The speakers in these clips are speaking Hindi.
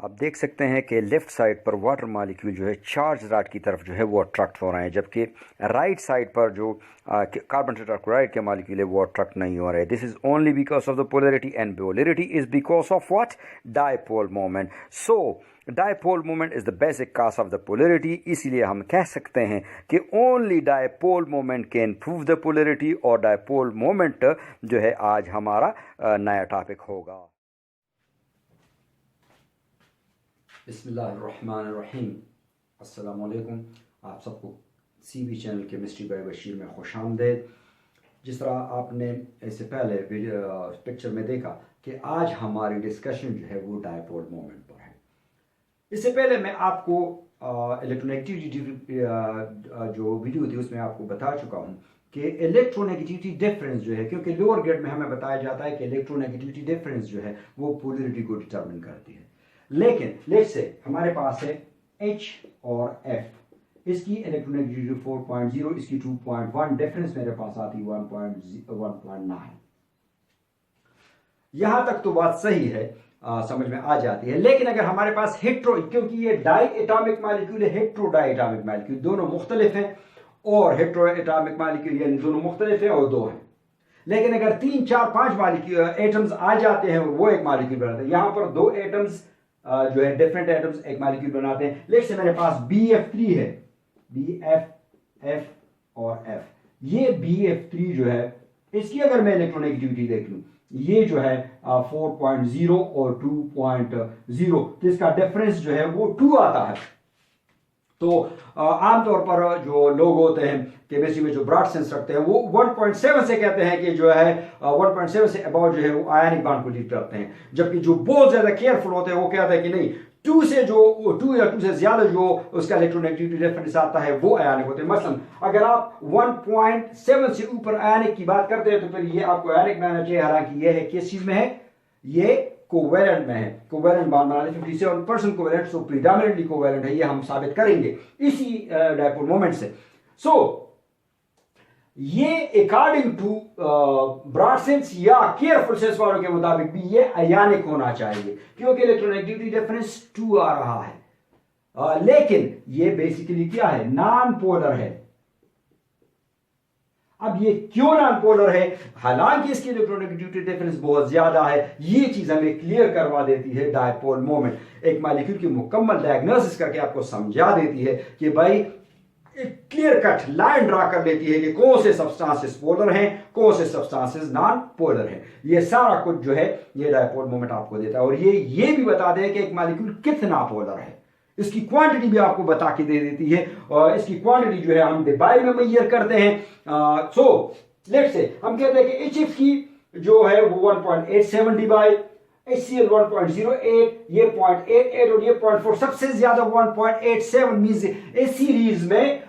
आप देख सकते हैं कि लेफ्ट साइड पर वाटर मॉलिक्यूल जो है चार्ज रॉड की तरफ जो है वो अट्रैक्ट हो रहे हैं, जबकि राइट साइड पर जो कार्बन टेट्राक्लोराइड के मॉलिक्यूल है वो अट्रैक्ट नहीं हो रहे हैं। This is only because of the polarity, and polarity is because of what? Dipole moment. So dipole moment is the basic cause of the polarity. इसीलिए हम कह सकते हैं कि only dipole moment can prove the polarity, और डायपोल मोमेंट जो है आज हमारा नया टॉपिक होगा। बिस्मिल्लाहिर्रहमानिर्रहीम। अस्सलाम वालेकुम। आप सबको CB channel chemistry bye Bashir में खुश आमदेद। जिस तरह आपने इससे पहले पिक्चर में देखा कि आज हमारी डिस्कशन जो है वो डायपोल मोमेंट पर है। इससे पहले मैं आपको इलेक्ट्रोनेगेटिविटी जो वीडियो थी उसमें आपको बता चुका हूँ कि इलेक्ट्रोनेगेटिविटी डिफरेंस जो है, क्योंकि लोअर ग्रेड में हमें बताया जाता है कि इलेक्ट्रोनेगेटिविटी डिफरेंस जो है वो पोलैरिटी को डिटरमिन करती है। लेकिन लेट्स से हमारे पास है H और F, इसकी इलेक्ट्रोनेगेटिविटी 4.0, इसकी 2.1, डिफरेंस मेरे पास आती 1.9। यहां तक तो बात सही है, समझ में आ जाती है। लेकिन अगर हमारे पास हेट्रो, क्योंकि ये डाई एटॉमिक मॉलिक्यूल है, हेट्रो डाई एटॉमिक मॉलिक्यूल दोनों मुख्तलिफ हैं, और हेट्रो एटॉमिक मॉलिक्यूल यानी दोनों मुख्तलिफ हैं और दो हैं। लेकिन अगर 3 4 5 मॉलिक्यूल एटम्स आ जाते हैं और वो एक मॉलिक्यूल बनाते हैं, यहां पर दो एटम्स जो है डिफरेंट एटम्स एक मॉलिक्यूल बनाते हैं। लेट्स से मेरे पास BF3 है, BF, F और F। ये BF3 जो है, इसकी अगर मैं इलेक्ट्रोनेगेटिविटी देख लूं, ये जो है 4.0 और 2.0, जिसका डिफरेंस जो है वो 2 आता है। तो आमतौर पर जो लोग होते हैं केमिस्ट्री में जो ब्रॉड सेंस रखते हैं वो 1.7 से कहते हैं कि जो है 1.7 से अबाउट जो है वो आयनिक बॉन्ड को लीड करते हैं, जबकि जो बहुत ज्यादा केयरफुल होते हैं वो कहते हैं कि नहीं, 2 से जो 2 या 2 से ज्यादा जो उसका इलेक्ट्रोनेगेटिविटी डिफरेंस आता है वो आयनिक होते हैं। मसलन अगर आप 1.7 से ऊपर आयनिक की बात करते हैं तो फिर ये आपको आयनिक में आना चाहिए, हालांकि ये है किस चीज में है, ये कोवेलेंट में है। कोवेलेंट बॉन्ड बनाने 57% कोवेलेंट, सो प्रीडोमिनेंटली कोवेलेंट है, ये हम साबित करेंगे इसी डायपोल मोमेंट से। सो ये अकॉर्डिंग टू ब्रॉड सेंस या केयरफुल सेंस वालों के मुताबिक भी ये आयनिक होना चाहिए, क्योंकि इलेक्ट्रोनेगेटिविटी डिफरेंस 2 आ रहा है। लेकिन ये बेसिकली क्या है, नॉन पोलर है। अब ये क्यों नॉन पोलर है, हालांकि इसकी इलेक्ट्रोनेगेटिविटी डिफरेंस बहुत ज्यादा है, ये चीज हमें क्लियर करवा देती है डायपोल मोमेंट। एक मॉलिक्यूल की मुकम्मल डायग्नोसिस करके आपको समझा देती है कि भाई एक क्लियर कट लाइन ड्रा कर लेती है कि कौन से सब्सटेंसेस पोलर हैं, कौन से सब्सटेंसेस नॉन पोलर हैं। ये सारा कुछ जो है ये डायपोल मोमेंट आपको देता है, और ये भी बता दे कि एक मॉलिक्यूल कितना पोलर है, इसकी क्वांटिटी भी आपको बता के दे देती है। और इसकी क्वांटिटी जो है हम डिबाई में मेजर करते हैं। सो लेट्स से हम कहते हैं कि HF की जो है वो 1.87 डिबाई, HCl 1.08, ये 0.88 और ये 0.4, सबसे ज्यादा 1.87 मींस इस सीरीज में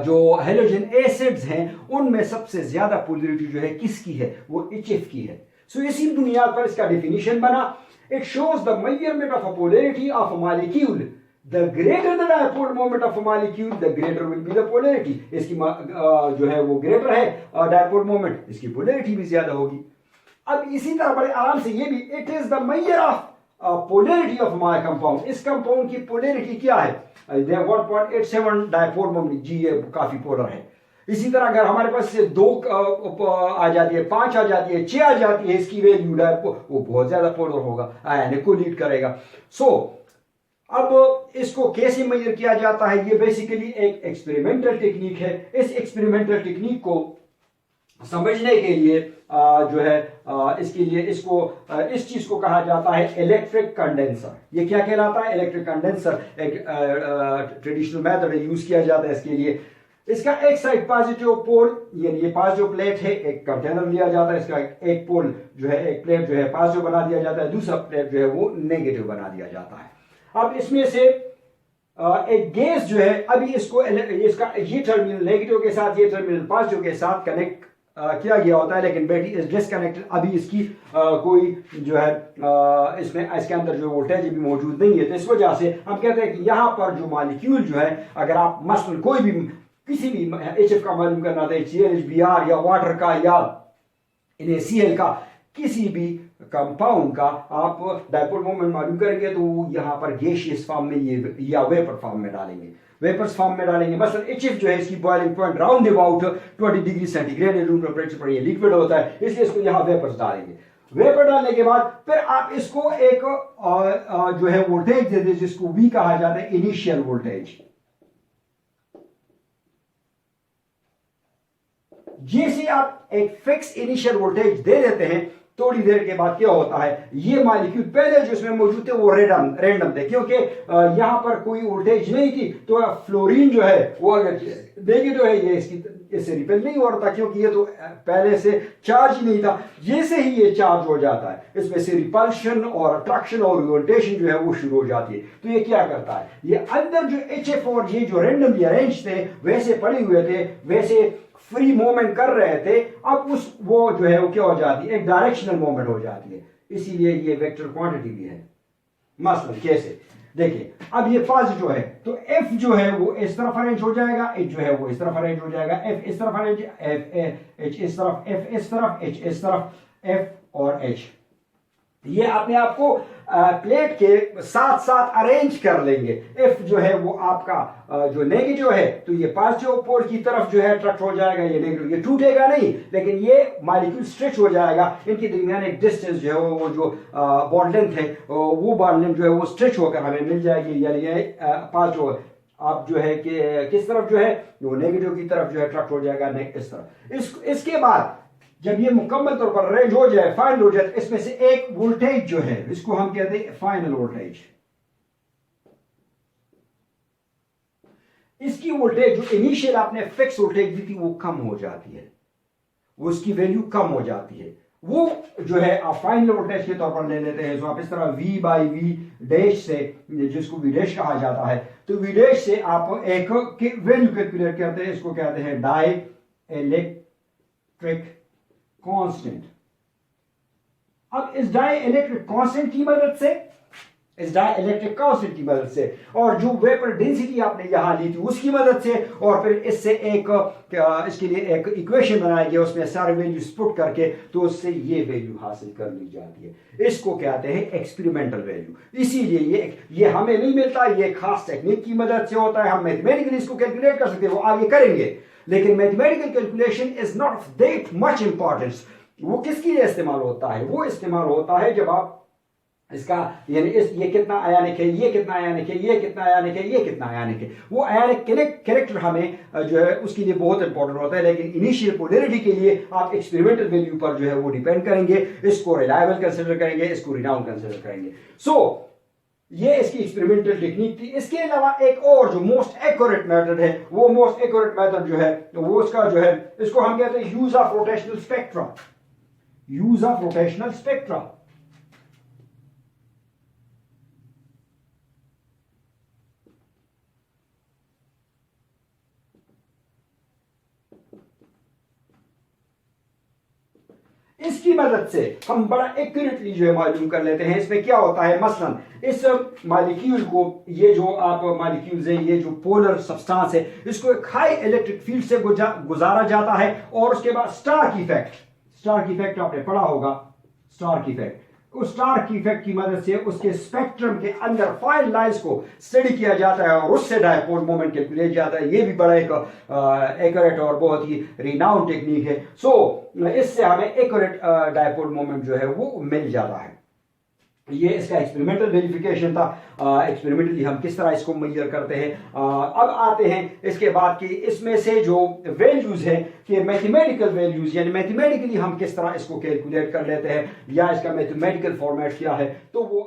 जो हेलोजन एसिड्स हैं उनमें सबसे ज्यादा पोलैरिटी जो है किसकी है, वो HF की है। सो इसी बुनियाद पर इसका डेफिनेशन बना, it shows the measurement of a polarity of a molecule. The greater the dipole moment of a molecule, the greater will be the polarity. इसकी जो है वो ग्रेटर है डायपोल मोमेंट, इसकी पोलैरिटी भी ज्यादा होगी। अब इसी तरह बड़े आराम से ये भी, it is the measure of polarity of my compound. इस कंपाउंड की पोलैरिटी क्या है, 1.87 डायपोल मोमेंट, जी ये काफी पोलर है। इसी तरह अगर हमारे पास 2 आ जाती है, 5 आ जाती है, 6 आ जाती है, इसकी वैल्यू वो बहुत ज्यादा पोलर होगा, आयनिक को लीड करेगा। सो अब इसको कैसे मेजर किया जाता है, ये बेसिकली एक एक्सपेरिमेंटल टेक्निक है। इस एक्सपेरिमेंटल टेक्निक को समझने के लिए जो है इसके लिए इसको इस चीज को कहा जाता है इलेक्ट्रिक कंडेंसर। ये क्या कहलाता है, इलेक्ट्रिक कंडेंसर। एक ट्रेडिशनल मेथड यूज किया जाता है इसके लिए। इसका एक साइड पॉजिटिव पोल, यानी ये पॉजिटिव प्लेट है, एक कंटेनर लिया जाता है, इसका एक पोल जो है, एक प्लेट जो है पॉजिटिव बना दिया जाता है, दूसरा प्लेट जो है वो नेगेटिव बना दिया जाता है। अब इसमें से एक गैस जो है, अभी इसको इसका ये टर्मिनल नेगेटिव के साथ, ये टर्मिनल पॉजिटिव के साथ कनेक्ट किया गया होता है, लेकिन बैटरी इज डिस्कनेक्टेड। अभी इसकी कोई जो है इसमें इसके अंदर जो वोल्टेज भी मौजूद नहीं है, तो इस वजह से हम कहते हैं कि यहाँ पर जो मॉलिक्यूल जो है, अगर आप मसलन कोई भी किसी भी HF का मालूम करना था, HCl, HBr या वाटर का या NaCl का किसी भी कंपाउंड का आप डायपोल मोमेंट मालूम करेंगे तो यहाँ पर गैसियस फॉर्म में ये या वेपर फॉर्म में डालेंगे, वेपर्स फॉर्म में डालेंगे। मसलन HF जो है इसकी boiling point round about 20 degree centigrade room temperature पर ये लिक्विड होता है, इसलिए इसको यहाँ वेपर्स डालेंगे। वेपर डालने के बाद फिर आप इसको एक जो है वोल्टेज दे दें जिसको V कहा जाता है, इनिशियल वोल्टेज। जैसे आप एक फिक्स इनिशियल वोल्टेज दे देते हैं, थोड़ी देर के बाद क्या होता है, ये मॉलिक्यूल पहले जो इसमें मौजूद थे वो रैंडम थे, क्योंकि यहां पर कोई वोल्टेज नहीं थी, तो फ्लोरीन जो है वो अगर देगी जो है ये इससे रिपेल नहीं हो रहा था, क्योंकि ये तो पहले से चार्ज ही नहीं था। जैसे ही ये चार्ज हो जाता है, इसमें से रिपल्शन और अट्रैक्शन और ओरिएंटेशन जो है वो शुरू हो जाती है। तो ये क्या करता है, ये अंदर जो HF और ये जो रैंडमली अरेंज थे वैसे पड़े हुए थे, वैसे फ्री मूवमेंट कर रहे थे, अब उस वो जो है वो क्या हो जाती है, एक डायरेक्शनल मूवमेंट हो जाती है, इसीलिए ये वेक्टर क्वांटिटी भी है। मसलन कैसे देखिए, अब ये फाज जो है तो F जो है वो इस तरफ अरेंज हो जाएगा, H जो है वो इस तरफ अरेंज हो जाएगा, F इस तरफ अरेंज, H इस तरफ, F इस तरफ, H इस तरफ, F और H ये अपने आप को प्लेट के साथ साथ अरेंज कर लेंगे। F जो है वो आपका जो नेगेटिव है तो ये पॉजिटिव पोल की तरफ जो है अट्रैक्ट हो जाएगा, ये नेगेटिव, ये टूटेगा नहीं लेकिन ये मॉलिक्यूल स्ट्रेच हो जाएगा। इनके दरमियान एक डिस्टेंस जो है वो जो बॉन्ड लेंथ है वो बॉन्ड लेंथ जो है वो स्ट्रेच होकर हमें मिल जाएगी, यानी ये पॉजिटिव आप जो है कि किस तरफ जो है वो नेगेटिव की तरफ जो है अट्रैक्ट हो जाएगा इस तरफ। इसके बाद जब ये मुकम्मल तौर पर रेंज हो जाए, फाइनल हो जाए, तो इसमें से एक वोल्टेज जो है इसको हम कहते हैं फाइनल वोल्टेज। इसकी वोल्टेज जो इनिशियल आपने फिक्स वोल्टेज दी थी वो कम हो जाती है, वो उसकी वैल्यू कम हो जाती है, वो जो है आप फाइनल वोल्टेज के तौर पर ले लेते हैं। तो आप इस तरह V बाई V डैश से, जिसको V डैश कहा जाता है, तो V डैश से आप एक वैल्यू कैलकुलेट करते हैं, इसको कहते हैं डाई इलेक्ट्रिक कांस्टेंट। अब इस डाई इलेक्ट्रिक कांस्टेंट की मदद से, इस डाई इलेक्ट्रिक कांस्टेंट की मदद से और जो वेपर डेंसिटी आपने यहां ली थी उसकी मदद से, और फिर इससे एक इसके लिए एक इक्वेशन बनाया गया, उसमें सारे वैल्यूज पुट करके तो उससे ये वैल्यू हासिल कर ली जाती है। इसको कहते हैं एक्सपेरिमेंटल वैल्यू। इसीलिए ये हमें नहीं मिलता, ये खास टेक्निक की मदद से होता है। हम मैथमेटिकली इसको कैलकुलेट कर सकते हैं, वो आगे करेंगे, लेकिन mathematical calculation is not that much importance. वो किसके लिए इस्तेमाल होता है, वो इस्तेमाल होता है जब आप इसका यानी ये कितना आयानिक है, ये कितना आयानिक है, ये कितना आयानिक है, ये कितना आयानिक है, वो आयानिक कैरेक्टर हमें जो है उसके लिए बहुत इंपॉर्टेंट होता है। लेकिन इनिशियल पोलैरिटी के लिए आप एक्सपेरिमेंटल वैल्यू पर जो है वो डिपेंड करेंगे, इसको रिलायबल कंसिडर करेंगे, इसको रिनाउंड कंसिडर करेंगे। ये इसकी एक्सपेरिमेंटल टेक्निक थी। इसके अलावा एक और जो मोस्ट एक्यूरेट मेथड है, वो मोस्ट एक्यूरेट मेथड जो है वो उसका जो है, इसको हम कहते हैं use of rotational spectra. Use of rotational spectra. इसकी मदद से हम बड़ा एक्यूरेटली जो है मालूम कर लेते हैं इसमें क्या होता है। मसलन इस मॉलिक्यूल को, ये जो आप मॉलिक्यूल्स हैं, ये जो पोलर सब्सटेंस है, इसको एक हाई इलेक्ट्रिक फील्ड से गुजारा जाता है, और उसके बाद स्टार्क इफेक्ट आपने पढ़ा होगा, स्टार्क इफेक्ट। उस स्टार्क इफेक्ट की मदद से उसके स्पेक्ट्रम के अंदर फाइन लाइंस को स्टडी किया जाता है और उससे डायपोल मोमेंट कैलकुलेट जाता है। ये भी बड़ा एक एक्यूरेट और बहुत ही रिनाउंड टेक्निक है। इससे हमें एक्यूरेट डायपोल मोमेंट जो है वो मिल जाता है। ये इसका एक्सपेरिमेंटल वेरिफिकेशन था। एक्सपेरिमेंटली हम किस तरह इसको मेजर करते हैं। अब आते हैं इसके बाद कि इसमें से जो वैल्यूज हैं कि मैथमेटिकल वैल्यूज, यानी मैथमेटिकली हम किस तरह इसको कैलकुलेट कर लेते हैं, या इसका मैथमेटिकल फॉर्मेट क्या है। तो वो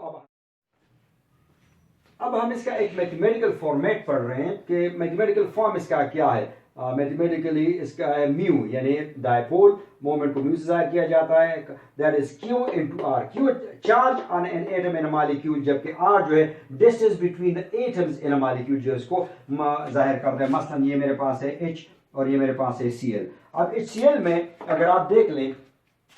अब हम इसका एक मैथमेटिकल फॉर्मेट पढ़ रहे हैं कि मैथमेटिकल फॉर्म इसका क्या है। मैथमेटिकली इसका है म्यू, यानी डायपोल मोमेंट को म्यू से जाहिर किया जाता है, that is Q into R. Q charge on an atom in a molecule, जबकि आर जो है distance between the atoms in a molecule जो इसको जाहिर करता है। मसलन ये मेरे पास है H और ये मेरे पास है Cl। अब HCl में अगर आप देख लें,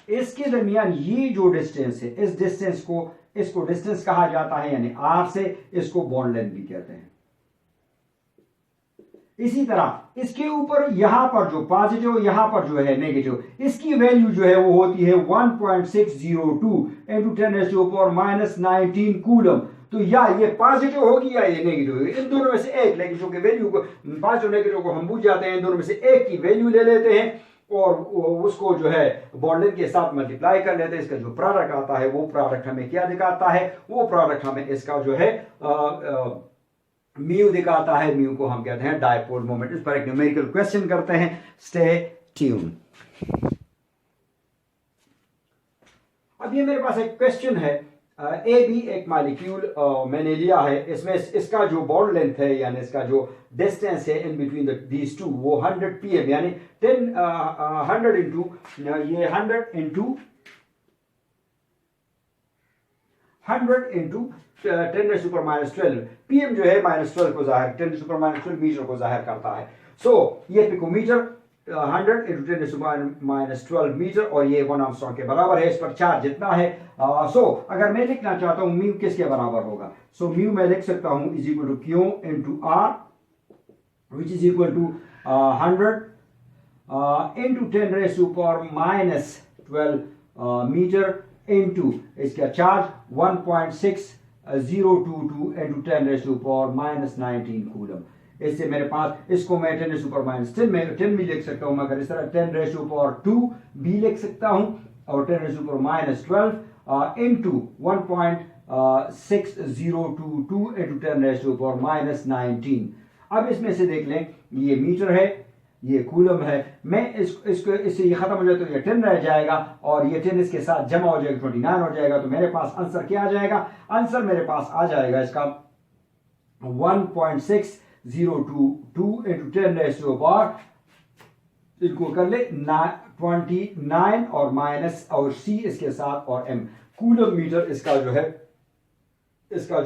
इसके दरमियान ये जो डिस्टेंस है, इस डिस्टेंस को, इसको डिस्टेंस कहा जाता है, यानी R से, इसको बॉन्ड लेंथ भी कहते हैं। इसी तरह इसके ऊपर यहाँ पर जो पॉजिटिव, यहाँ पर जो है नेगेटिव, इसकी वैल्यू जो है वो होती है 1.602 इंटू 10⁻⁻19 कूलम। तो या ये पॉजिटिव होगी या ये नेगेटिव होगी, इन दोनों में से एक। लेकिन चूंकि वैल्यू को पॉजिटिव नेगेटिव को हम पूछ जाते हैं, इन दोनों में से एक की वैल्यू ले लेते हैं और उसको जो है बॉन्ड लेंथ के साथ मल्टीप्लाई कर लेते हैं। इसका जो प्रोडक्ट आता है वो प्रोडक्ट हमें क्या दिखाता है, वो प्रोडक्ट हमें इसका जो है म्यू दिखाता है। म्यू को हम कहते हैं डायपोल मोमेंट। इस पर एक न्यूमेरिकल क्वेश्चन करते हैं, स्टे ट्यून। अब ये मेरे पास एक क्वेश्चन है, ए बी एक मॉलिक्यूल मैंने लिया है, इसमें इसका जो बॉन्ड लेंथ है यानी इसका जो डिस्टेंस है इन बिटवीन दीज टू वो 100 pm यानी 100 इंटू ये 100 इंटू 10⁻⁻12 pm जो है -12 को जाहिर 10⁻12 मीटर को जाहिर करता है। सो ये पिकोमीटर 100 इंटू 10⁻12 मीटर और ये 1 आर्मस्ट्रांग के बराबर है। इस पर चार्ज जितना है। सो अगर मैं लिखना चाहता हूं म्यू किसके बराबर होगा, सो म्यू मैं लिख सकता हूं is equal to Q into R which is equal to 100 into 10⁻⁻12 metre into इसका चार्ज 1.6022 इंटू 10⁻⁻19 कूलम। इससे मेरे पास इसको मैं 10⁻10 में 10 भी लिख सकता हूं, मगर इस तरह 10⁻2 भी लिख सकता हूं और 10⁻12 इंटू 1.6022 इंटू 10⁻⁻19। अब इसमें से देख लें, ये मीटर है, ये कूलम है। मैं इसको इससे ये खत्म हो जाए तो ये 10 रह जाएगा और ये 10 इसके साथ जमा हो जाएगा 29 हो जाएगा। तो मेरे पास आंसर क्या आ जाएगा, आंसर मेरे पास आ जाएगा इसका 1.602 इंटू 10⁻, इनको कर ले 29 और माइनस और सी इसके साथ और एम, कूलम मीटर इसका जो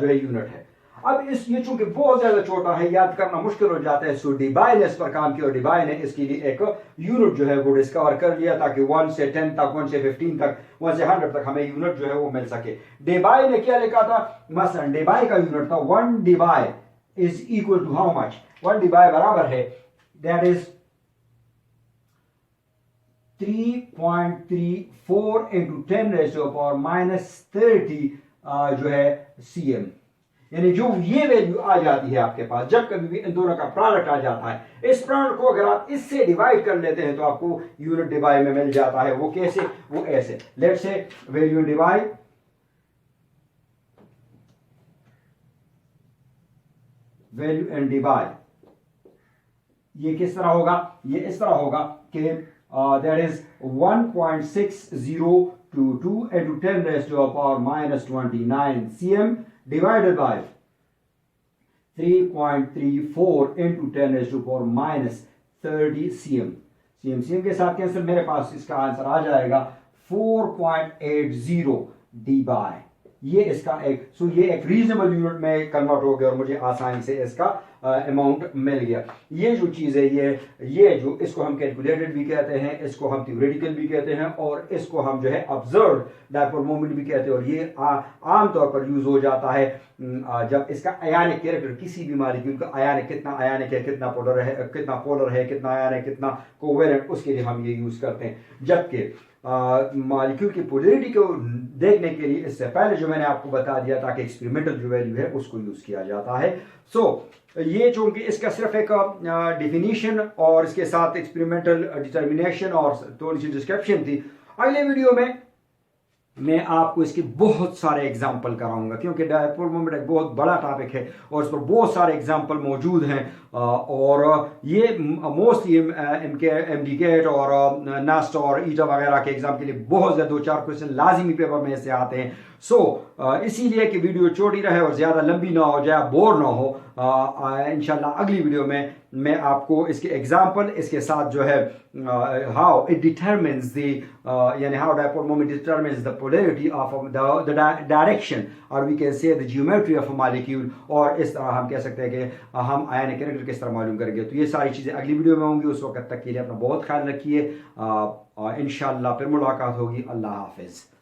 है यूनिट है। अब ये चूंकि बहुत ज्यादा छोटा है, याद करना मुश्किल हो जाता है, सो डिबाई ने इस पर काम किया और डिबाई ने इसके लिए एक यूनिट जो है वो डिस्कवर कर लिया ताकि 1 से 10 तक, 1 से 15 तक, 1 से 100 तक हमें यूनिट जो है वो मिल सके। डिबाई ने क्या लिखा था, मसलन डिबाई का यूनिट था 1 debye is equal to how much, 1 debye बराबर है दैट इज 3.34 इंटू 10⁻⁻30 जो है cm। यानी जो ये वैल्यू आ जाती है आपके पास, जब कभी भी इन दोनों का प्रोडक्ट आ जाता है, इस प्रोडक्ट को अगर आप इससे डिवाइड कर लेते हैं तो आपको यूनिट डिवाइड में मिल जाता है। वो कैसे, वो ऐसे, let's say value divide value and divide, ये किस तरह होगा, ये इस तरह होगा कि that is 1.6022 into 10⁻⁻29 cm divided by 3.34 into 10⁻⁻30 cm। cm के साथ कैंसिल, मेरे पास इसका आंसर आ जाएगा 4.80 dBi। ये इसका ये एक रीजनेबल यूनिट में कन्वर्ट हो गया और मुझे आसानी से इसका अमाउंट मिल गया। ये जो चीज़ है, ये जो इसको हम कैलकुलेटेड भी कहते हैं, इसको हम थ्योरेटिकल भी कहते हैं और इसको हम जो है ऑब्जर्व्ड डायपोल मोमेंट भी कहते हैं। और ये आमतौर पर यूज हो जाता है जब इसका आयनिक कैरेक्टर, किसी भी मॉलिक्यूल का आयनिक, कितना आयनिक है, कितना पोलर है, कितना आयनिक, कितना कोवेलेंट, उसके लिए हम ये यूज करते हैं। जबकि मॉलिक्यूल की पोलैरिटी को देखने के लिए इससे पहले जो मैंने आपको बता दिया था कि एक्सपेरिमेंटल जो वैल्यू है उसको यूज किया जाता है। ये चूंकि इसका सिर्फ एक डिफिनीशन और इसके साथ एक्सपेरिमेंटल डिटर्मिनेशन और थोड़ी सी डिस्क्रिप्शन थी। अगले वीडियो में मैं आपको इसके बहुत सारे एग्जाम्पल कराऊंगा, क्योंकि डायपोल मोमेंट एक बहुत बड़ा टॉपिक है और इस पर बहुत सारे एग्जाम्पल मौजूद हैं। और ये मोस्टली MDCAT और NAST और ईटा वगैरह के एग्जाम के लिए बहुत ज़्यादा 2-4 क्वेश्चन लाजिमी पेपर में से आते हैं। इसीलिए कि वीडियो छोटी रहे और ज़्यादा लंबी ना हो जाए, बोर ना हो, इंशाल्लाह अगली वीडियो में मैं आपको इसके एग्जाम्पल, इसके साथ जो है हाउ इट डिटरमिन्स द यानी how dipole moment determines the polarity of the direction और we can say the geometry of a molecule, और इस तरह हम कह सकते हैं कि हम आयनिक कैरेक्टर किस तरह मालूम करेंगे। तो ये सारी चीज़ें अगली वीडियो में होंगी। उस वक्त तक के लिए अपना बहुत ख्याल रखिए। इंशाल्लाह फिर मुलाकात होगी। अल्लाह हाफिज़।